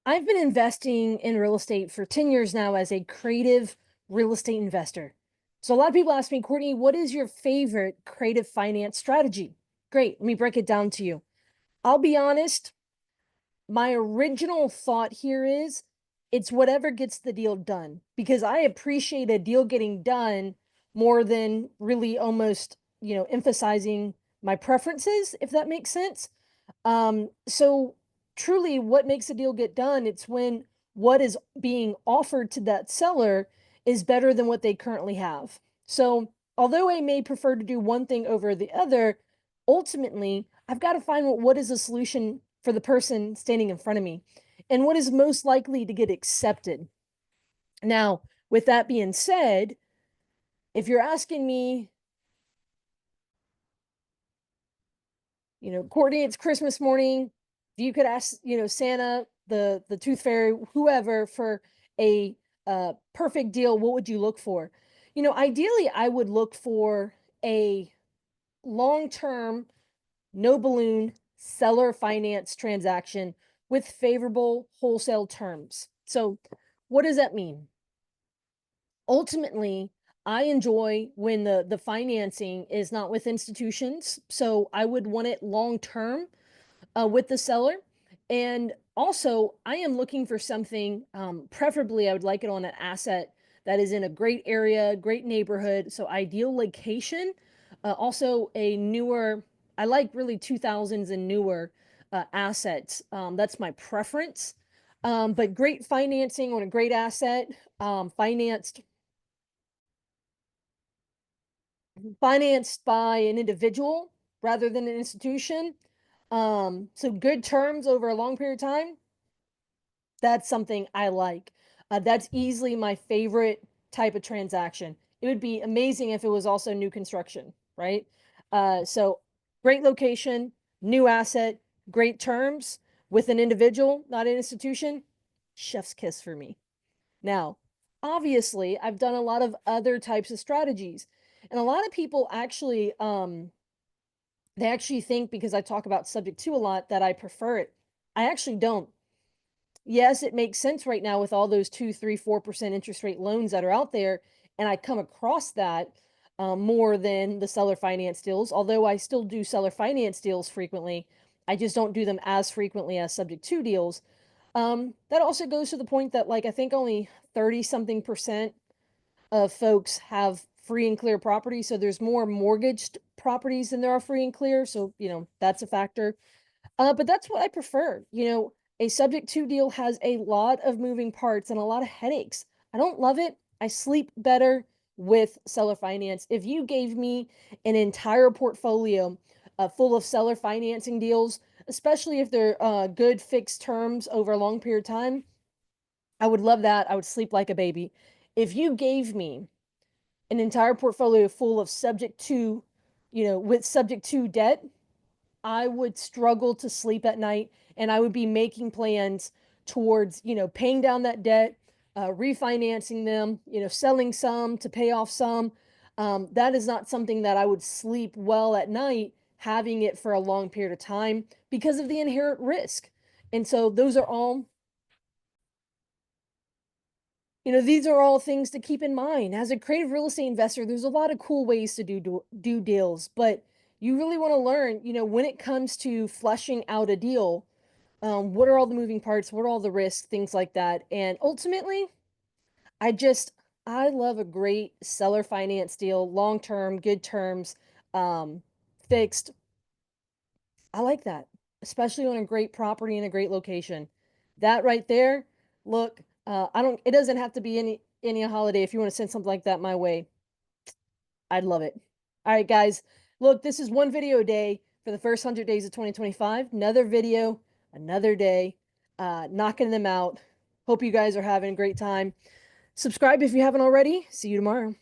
I've been investing in real estate for 10 years now as a creative real estate investor. So a lot of people ask me, Courtney, what is your favorite creative finance strategy? Great. Let me break it down to you. I'll be honest. My original thought here is it's whatever gets the deal done because I appreciate a deal getting done more than really almost, emphasizing my preferences, if that makes sense. So truly what makes a deal get done, it's when what is being offered to that seller is better than what they currently have. So although I may prefer to do one thing over the other, ultimately I've got to find what is a solution for the person standing in front of me and what is most likely to get accepted. Now, with that being said, if you're asking me, Courtney, it's Christmas morning. If you could ask, Santa, the tooth fairy, whoever, for a perfect deal, what would you look for? Ideally, I would look for a long-term, no balloon seller finance transaction with favorable wholesale terms. So, what does that mean? Ultimately, I enjoy when the financing is not with institutions. So I would want it long term with the seller. And also, I am looking for something, preferably, I would like it on an asset that is in a great area, great neighborhood. So, ideal location. Also, a newer, I like really 2000s and newer assets. That's my preference. But great financing on a great asset, financed by an individual rather than an institution. So good terms over a long period of time, that's something I like. That's easily my favorite type of transaction. It would be amazing if it was also new construction, right? So great location, new asset, great terms with an individual, not an institution. Chef's kiss for me. Now, obviously, I've done a lot of other types of strategies. And a lot of people actually they actually think because I talk about subject to a lot that I prefer it. I actually don't. Yes, it makes sense right now with all those 2, 3, 4% interest rate loans that are out there, and I come across that more than the seller finance deals. Although I still do seller finance deals frequently, I just don't do them as frequently as subject to deals. That also goes to the point that, like, I think only 30 something percent of folks have free and clear property. So there's more mortgaged properties than there are free and clear. So, that's a factor. But that's what I prefer. A subject to deal has a lot of moving parts and a lot of headaches. I don't love it. I sleep better with seller finance. If you gave me an entire portfolio full of seller financing deals, especially if they're good fixed terms over a long period of time, I would love that. I would sleep like a baby. If you gave me an entire portfolio full of subject to, with subject to debt, I would struggle to sleep at night and I would be making plans towards, paying down that debt, refinancing them, selling some to pay off some. That is not something that I would sleep well at night having it for a long period of time because of the inherent risk. And so those are all, these are all things to keep in mind. As a creative real estate investor, there's a lot of cool ways to do deals, but you really want to learn, when it comes to fleshing out a deal, what are all the moving parts, what are all the risks, things like that. And ultimately, I just I love a great seller finance deal, long term, good terms, um, fixed. I like that, especially on a great property in a great location. That right there, look, I don't. It doesn't have to be any holiday. If you want to send something like that my way, I'd love it. All right, guys. Look, this is one video a day for the first 100 days of 2025. Another video, another day, knocking them out. Hope you guys are having a great time. Subscribe if you haven't already. See you tomorrow.